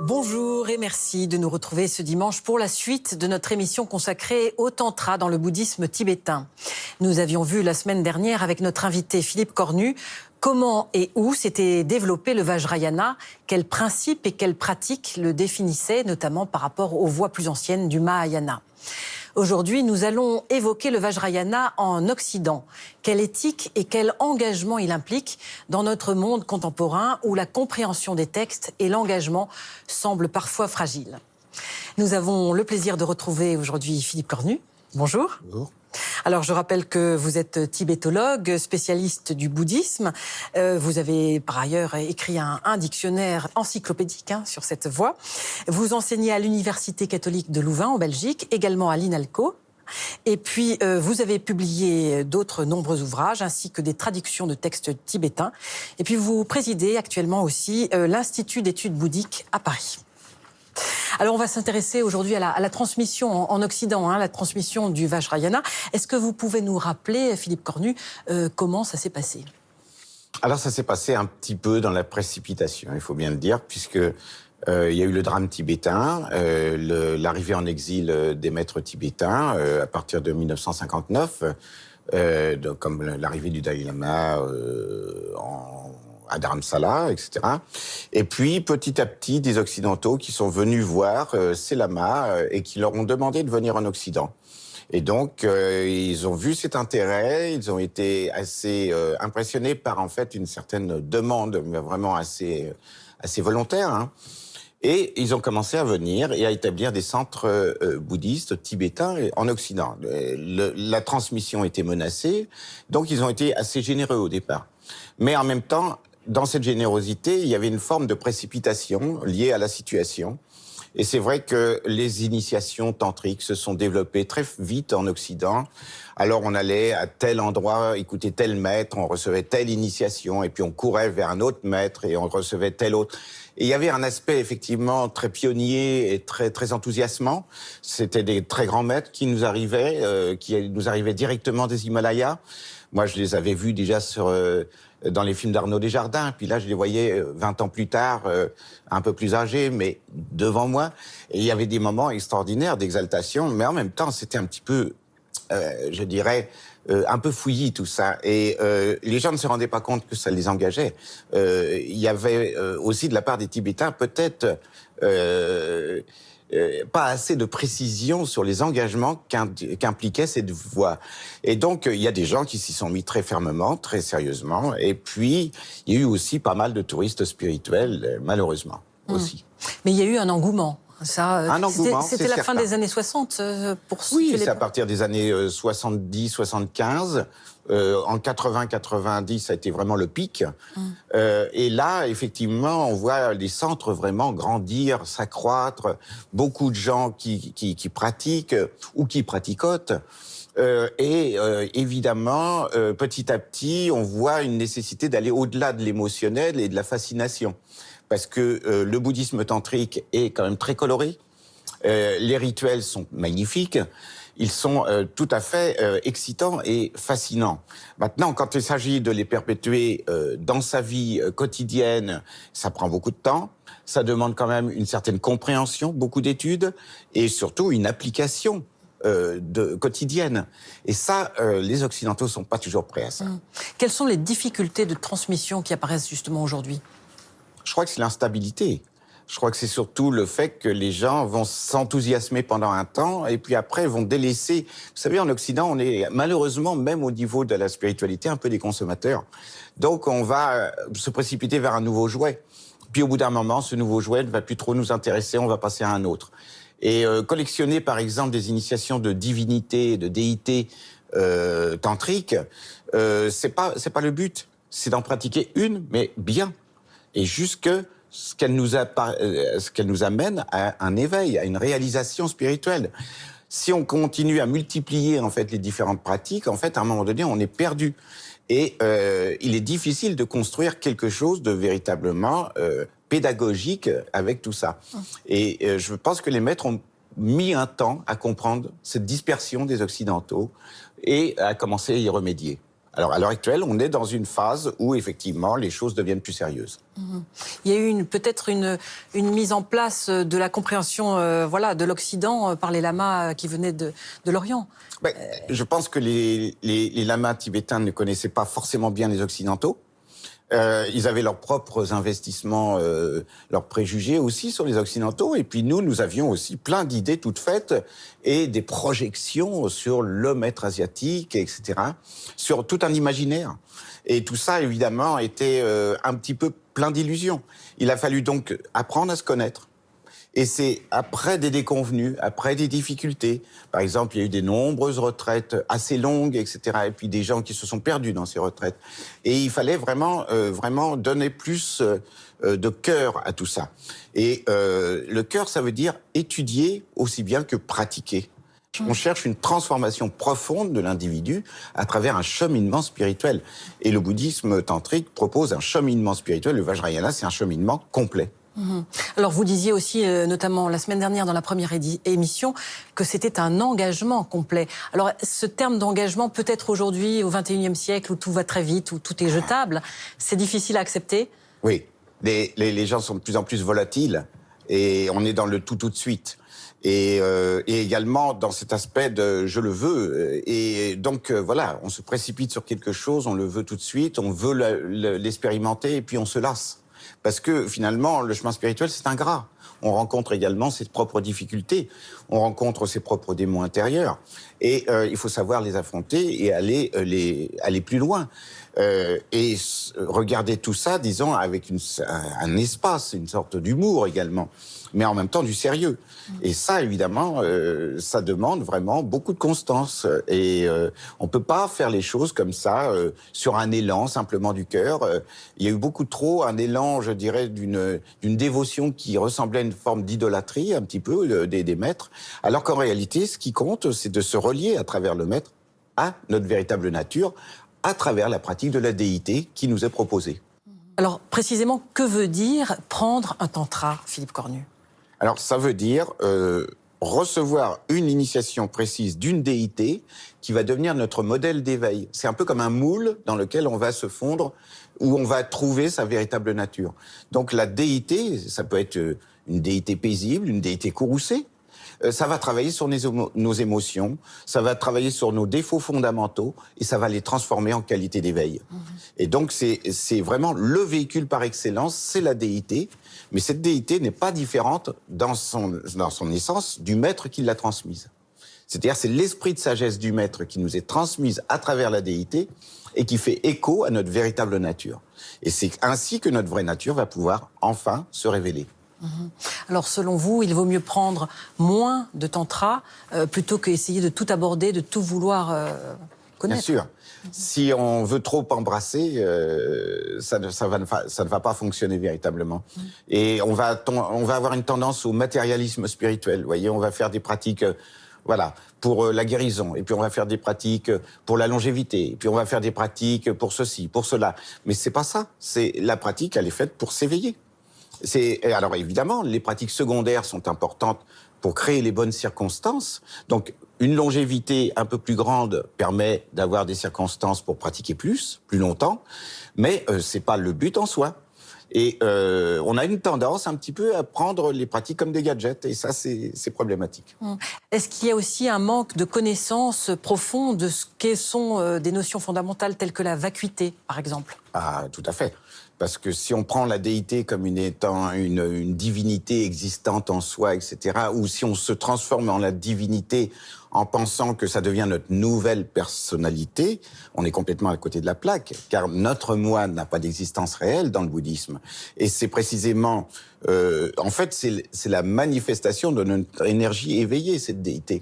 Bonjour et merci de nous retrouver ce dimanche pour la suite de notre émission consacrée au Tantra dans le bouddhisme tibétain. Nous avions vu la semaine dernière avec notre invité Philippe Cornu comment et où s'était développé le Vajrayana, quels principes et quelles pratiques le définissaient, notamment par rapport aux voies plus anciennes du Mahayana. Aujourd'hui, nous allons évoquer le Vajrayana en Occident. Quelle éthique et quel engagement il implique dans notre monde contemporain où la compréhension des textes et l'engagement semblent parfois fragiles. Nous avons le plaisir de retrouver aujourd'hui Philippe Cornu. Bonjour. Bonjour. Alors, je rappelle que vous êtes tibétologue, spécialiste du bouddhisme. Vous avez par ailleurs écrit un dictionnaire encyclopédique sur cette voie. Vous enseignez à l'Université catholique de Louvain, en Belgique, également à l'INALCO. Et puis, vous avez publié d'autres nombreux ouvrages, ainsi que des traductions de textes tibétains. Et puis, vous présidez actuellement aussi l'Institut d'études bouddhiques à Paris. Alors, on va s'intéresser aujourd'hui à la transmission en Occident, la transmission du Vajrayana. Est-ce que vous pouvez nous rappeler, Philippe Cornu, comment ça s'est passé? Alors, ça s'est passé un petit peu dans la précipitation, il faut bien le dire, puisque il y a eu le drame tibétain, l'arrivée en exil des maîtres tibétains à partir de 1959, comme l'arrivée du Dalai Lama à Dharamsala, etc. Et puis, petit à petit, des Occidentaux qui sont venus voir ces lamas et qui leur ont demandé de venir en Occident. Et donc, ils ont vu cet intérêt, ils ont été assez impressionnés par, en fait, une certaine demande, mais vraiment assez volontaire, Et ils ont commencé à venir et à établir des centres bouddhistes tibétains en Occident. La transmission était menacée, donc ils ont été assez généreux au départ. Mais en même temps, dans cette générosité, il y avait une forme de précipitation liée à la situation. Et c'est vrai que les initiations tantriques se sont développées très vite en Occident. Alors on allait à tel endroit écouter tel maître, on recevait telle initiation, et puis on courait vers un autre maître et on recevait tel autre. Et il y avait un aspect effectivement très pionnier et très enthousiasmant. C'était des très grands maîtres qui nous arrivaient directement des Himalayas. Moi, je les avais vus déjà dans les films d'Arnaud Desjardins. Puis là, je les voyais 20 ans plus tard, un peu plus âgés, mais devant moi. Et il y avait des moments extraordinaires d'exaltation, mais en même temps, c'était un petit peu, je dirais, un peu fouillis tout ça. Et les gens ne se rendaient pas compte que ça les engageait. Il y avait aussi de la part des Tibétains peut-être pas assez de précision sur les engagements qu'impliquait cette voie. Et donc, il y a des gens qui s'y sont mis très fermement, très sérieusement. Et puis, il y a eu aussi pas mal de touristes spirituels, malheureusement, aussi. Mais il y a eu un engouement. Un engouement, c'était la fin des années 60 pour ceux Oui, c'est à partir des années 70, 75. En 80-90, ça a été vraiment le pic. Et là, effectivement, on voit les centres vraiment grandir, s'accroître. Beaucoup de gens qui pratiquent ou qui praticotent. Évidemment, petit à petit, on voit une nécessité d'aller au-delà de l'émotionnel et de la fascination. Parce que le bouddhisme tantrique est quand même très coloré. Les rituels sont magnifiques. Ils sont tout à fait excitants et fascinants. Maintenant, quand il s'agit de les perpétuer dans sa vie quotidienne, ça prend beaucoup de temps. Ça demande quand même une certaine compréhension, beaucoup d'études, et surtout une application quotidienne. Et ça, les Occidentaux sont pas toujours prêts à ça. Quelles sont les difficultés de transmission qui apparaissent justement aujourd'hui ? Je crois que c'est l'instabilité. Je crois que c'est surtout le fait que les gens vont s'enthousiasmer pendant un temps et puis après vont délaisser. Vous savez, en Occident, on est malheureusement, même au niveau de la spiritualité, un peu des consommateurs. Donc on va se précipiter vers un nouveau jouet. Puis au bout d'un moment, ce nouveau jouet ne va plus trop nous intéresser, on va passer à un autre. Et collectionner par exemple des initiations de divinités, de déités tantriques, c'est pas le but. C'est d'en pratiquer une, mais bien. Et jusque ce qu'elle nous amène à un éveil, à une réalisation spirituelle. Si on continue à multiplier en fait les différentes pratiques, en fait à un moment donné on est perdu. Et il est difficile de construire quelque chose de véritablement pédagogique avec tout ça. Et je pense que les maîtres ont mis un temps à comprendre cette dispersion des Occidentaux et à commencer à y remédier. Alors, à l'heure actuelle, on est dans une phase où, effectivement, les choses deviennent plus sérieuses. Il y a eu peut-être une mise en place de la compréhension de l'Occident par les lamas qui venaient de l'Orient. Je pense que les lamas tibétains ne connaissaient pas forcément bien les Occidentaux. Ils avaient leurs propres investissements, leurs préjugés aussi sur les Occidentaux. Et puis nous avions aussi plein d'idées toutes faites et des projections sur le maître asiatique, etc., sur tout un imaginaire. Et tout ça, évidemment, était un petit peu plein d'illusions. Il a fallu donc apprendre à se connaître. Et c'est après des déconvenues, après des difficultés. Par exemple, il y a eu de nombreuses retraites assez longues, etc. Et puis des gens qui se sont perdus dans ces retraites. Et il fallait vraiment donner plus de cœur à tout ça. Et le cœur, ça veut dire étudier aussi bien que pratiquer. On cherche une transformation profonde de l'individu à travers un cheminement spirituel. Et le bouddhisme tantrique propose un cheminement spirituel. Le Vajrayana, c'est un cheminement complet. Alors vous disiez aussi, notamment la semaine dernière dans la première émission, que c'était un engagement complet. Alors ce terme d'engagement, peut-être aujourd'hui, au XXIe siècle, où tout va très vite, où tout est jetable, c'est difficile à accepter? Oui, les gens sont de plus en plus volatiles et on est dans le tout de suite. Et également dans cet aspect de « je le veux ». Et donc voilà, on se précipite sur quelque chose, on le veut tout de suite, on veut l'expérimenter et puis on se lasse. Parce que finalement, le chemin spirituel, c'est ingrat. On rencontre également ses propres difficultés, on rencontre ses propres démons intérieurs. Et il faut savoir les affronter et aller plus loin. Et regarder tout ça, disons, avec un espace, une sorte d'humour également, mais en même temps du sérieux. Et ça, évidemment, ça demande vraiment beaucoup de constance. Et on ne peut pas faire les choses comme ça, sur un élan simplement du cœur. Il y a eu beaucoup trop un élan, je dirais, d'une dévotion qui ressemblait à une forme d'idolâtrie, un petit peu, des maîtres. Alors qu'en réalité, ce qui compte, c'est de se relier à travers le maître à notre véritable nature, à travers la pratique de la déité qui nous est proposée. Alors, précisément, que veut dire prendre un tantra, Philippe Cornu? Alors, ça veut dire recevoir une initiation précise d'une déité qui va devenir notre modèle d'éveil. C'est un peu comme un moule dans lequel on va se fondre, où on va trouver sa véritable nature. Donc, la déité, ça peut être une déité paisible, une déité courroucée. Ça va travailler sur nos émotions, ça va travailler sur nos défauts fondamentaux et ça va les transformer en qualité d'éveil. Et donc, c'est vraiment le véhicule par excellence, c'est la déité. Mais cette déité n'est pas différente dans son essence du maître qui l'a transmise. C'est-à-dire, c'est l'esprit de sagesse du maître qui nous est transmise à travers la déité et qui fait écho à notre véritable nature. Et c'est ainsi que notre vraie nature va pouvoir enfin se révéler. Alors, selon vous, il vaut mieux prendre moins de tantra plutôt qu'essayer de tout aborder, de tout vouloir connaître. Bien sûr. Si on veut trop embrasser, ça ne va pas fonctionner véritablement. Et on va avoir une tendance au matérialisme spirituel. Vous voyez, on va faire des pratiques pour la guérison. Et puis on va faire des pratiques pour la longévité. Et puis on va faire des pratiques pour ceci, pour cela. Mais c'est pas ça. La pratique, elle est faite pour s'éveiller. Alors évidemment, les pratiques secondaires sont importantes pour créer les bonnes circonstances. Donc, une longévité un peu plus grande permet d'avoir des circonstances pour pratiquer plus longtemps, mais c'est pas le but en soi. Et on a une tendance un petit peu à prendre les pratiques comme des gadgets, et ça, c'est problématique. Est-ce qu'il y a aussi un manque de connaissances profondes de ce qu'est sont des notions fondamentales telles que la vacuité, par exemple? Ah, tout à fait. Parce que si on prend la déité comme étant une divinité existante en soi, etc., ou si on se transforme en la divinité en pensant que ça devient notre nouvelle personnalité, on est complètement à côté de la plaque, car notre moi n'a pas d'existence réelle dans le bouddhisme. Et c'est précisément, en fait, c'est la manifestation de notre énergie éveillée, cette déité.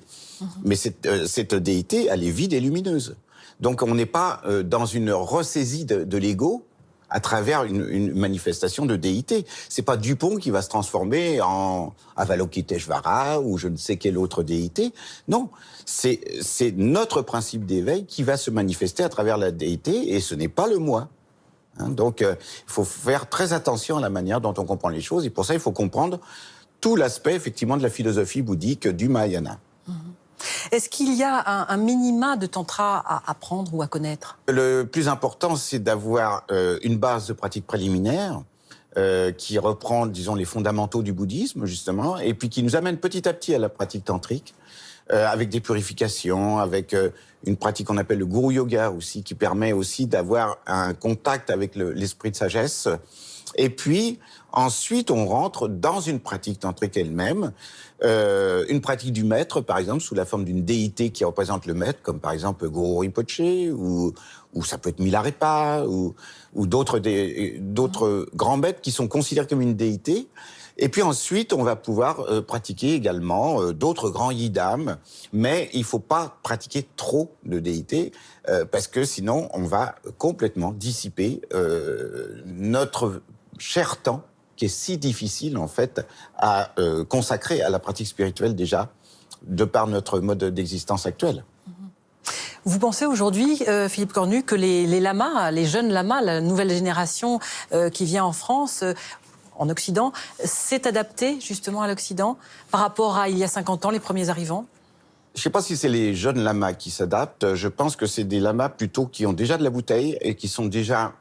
Mais cette déité, elle est vide et lumineuse. Donc on n'est pas dans une ressaisie de l'ego, à travers une manifestation de déité. C'est pas Dupont qui va se transformer en Avalokiteshvara ou je ne sais quelle autre déité. Non, c'est notre principe d'éveil qui va se manifester à travers la déité et ce n'est pas le moi. Donc, il faut faire très attention à la manière dont on comprend les choses et pour ça, il faut comprendre tout l'aspect, effectivement, de la philosophie bouddhique du Mahayana. Est-ce qu'il y a un minima de tantra à apprendre ou à connaître? Le plus important, c'est d'avoir une base de pratique préliminaire qui reprend, disons, les fondamentaux du bouddhisme, justement, et puis qui nous amène petit à petit à la pratique tantrique, avec des purifications, avec une pratique qu'on appelle le guru yoga aussi, qui permet aussi d'avoir un contact avec l'esprit de sagesse. Et puis, ensuite, on rentre dans une pratique tantrique elle-même, une pratique du maître, par exemple, sous la forme d'une déité qui représente le maître, comme par exemple Guru Rinpoche, ou ça peut être Milarepa, ou d'autres grands maîtres qui sont considérés comme une déité. Et puis ensuite, on va pouvoir pratiquer également d'autres grands yidam, mais il ne faut pas pratiquer trop de déités, parce que sinon, on va complètement dissiper notre cher temps, qui est si difficile, en fait, à consacrer à la pratique spirituelle déjà, de par notre mode d'existence actuel. Vous pensez aujourd'hui, Philippe Cornu, que les lamas, les jeunes lamas, la nouvelle génération qui vient en France, en Occident, s'est adaptée justement à l'Occident par rapport à il y a 50 ans, les premiers arrivants? Je ne sais pas si c'est les jeunes lamas qui s'adaptent. Je pense que c'est des lamas plutôt qui ont déjà de la bouteille et qui sont déjà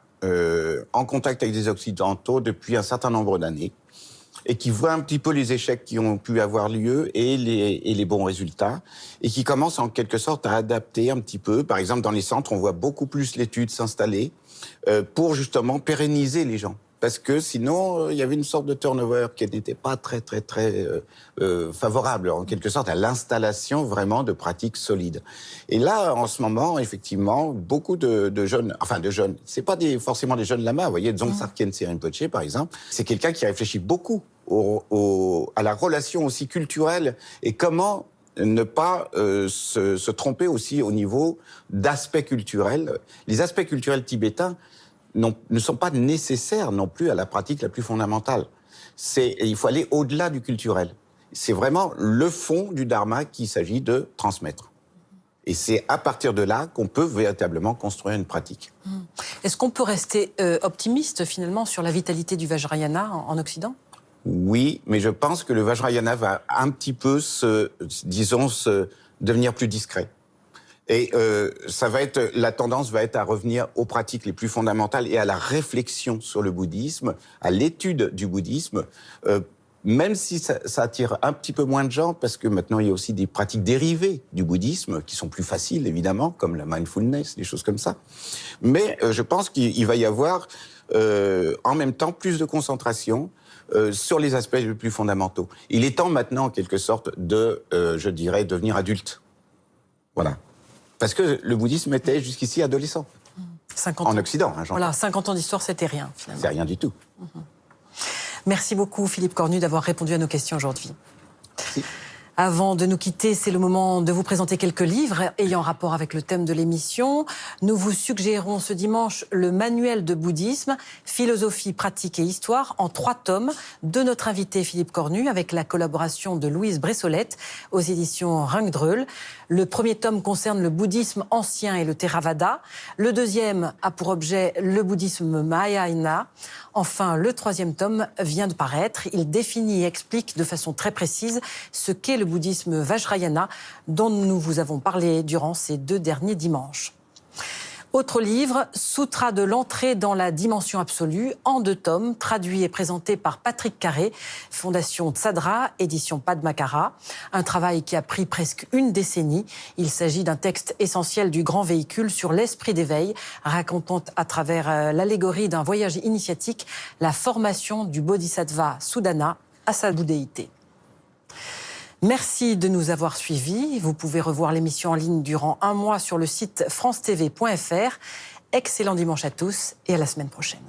en contact avec des Occidentaux depuis un certain nombre d'années et qui voient un petit peu les échecs qui ont pu avoir lieu et les bons résultats et qui commencent en quelque sorte à adapter un petit peu. Par exemple, dans les centres, on voit beaucoup plus l'étude s'installer pour justement pérenniser les gens. Parce que sinon, il y avait une sorte de turnover qui n'était pas très favorable, en quelque sorte, à l'installation vraiment de pratiques solides. Et là, en ce moment, effectivement, beaucoup de jeunes, c'est pas forcément des jeunes lamas, vous voyez, Dzongtsar Khyentse Rinpoche, par exemple, c'est quelqu'un qui réfléchit beaucoup à la relation aussi culturelle et comment ne pas se tromper aussi au niveau d'aspects culturels. Les aspects culturels tibétains ne sont pas nécessaires non plus à la pratique la plus fondamentale. Il faut aller au-delà du culturel. C'est vraiment le fond du dharma qu'il s'agit de transmettre. Et c'est à partir de là qu'on peut véritablement construire une pratique. Est-ce qu'on peut rester optimiste finalement sur la vitalité du Vajrayana en Occident? Oui, mais je pense que le Vajrayana va un petit peu devenir plus discret. Et la tendance va être à revenir aux pratiques les plus fondamentales et à la réflexion sur le bouddhisme, à l'étude du bouddhisme, même si ça attire un petit peu moins de gens, parce que maintenant il y a aussi des pratiques dérivées du bouddhisme qui sont plus faciles évidemment, comme la mindfulness, des choses comme ça. Mais je pense qu'il va y avoir en même temps plus de concentration sur les aspects les plus fondamentaux. Il est temps maintenant en quelque sorte de, je dirais, devenir adulte. Voilà. Parce que le bouddhisme était jusqu'ici adolescent. 50 ans. En Occident, hein, voilà, 50 ans d'histoire, c'était rien, finalement. C'est rien du tout. Merci beaucoup, Philippe Cornu, d'avoir répondu à nos questions aujourd'hui. Merci. Avant de nous quitter, c'est le moment de vous présenter quelques livres ayant rapport avec le thème de l'émission. Nous vous suggérons ce dimanche le manuel de bouddhisme, philosophie, pratique et histoire, en 3 tomes, de notre invité Philippe Cornu, avec la collaboration de Louise Bressolette aux éditions Rungdreul. Le premier tome concerne le bouddhisme ancien et le Theravada. Le deuxième a pour objet le bouddhisme Mahayana. Enfin, le 3e tome vient de paraître. Il définit et explique de façon très précise ce qu'est le bouddhisme Vajrayana, dont nous vous avons parlé durant ces 2 derniers dimanches. Autre livre, Sutra de l'entrée dans la dimension absolue, en 2 tomes, traduit et présenté par Patrick Carré, Fondation Tsadra, édition Padmakara. Un travail qui a pris presque 1 décennie. Il s'agit d'un texte essentiel du grand véhicule sur l'esprit d'éveil, racontant à travers l'allégorie d'un voyage initiatique la formation du bodhisattva Sudana à sa bouddhéité. Merci de nous avoir suivis. Vous pouvez revoir l'émission en ligne durant 1 mois sur le site francetv.fr. Excellent dimanche à tous et à la semaine prochaine.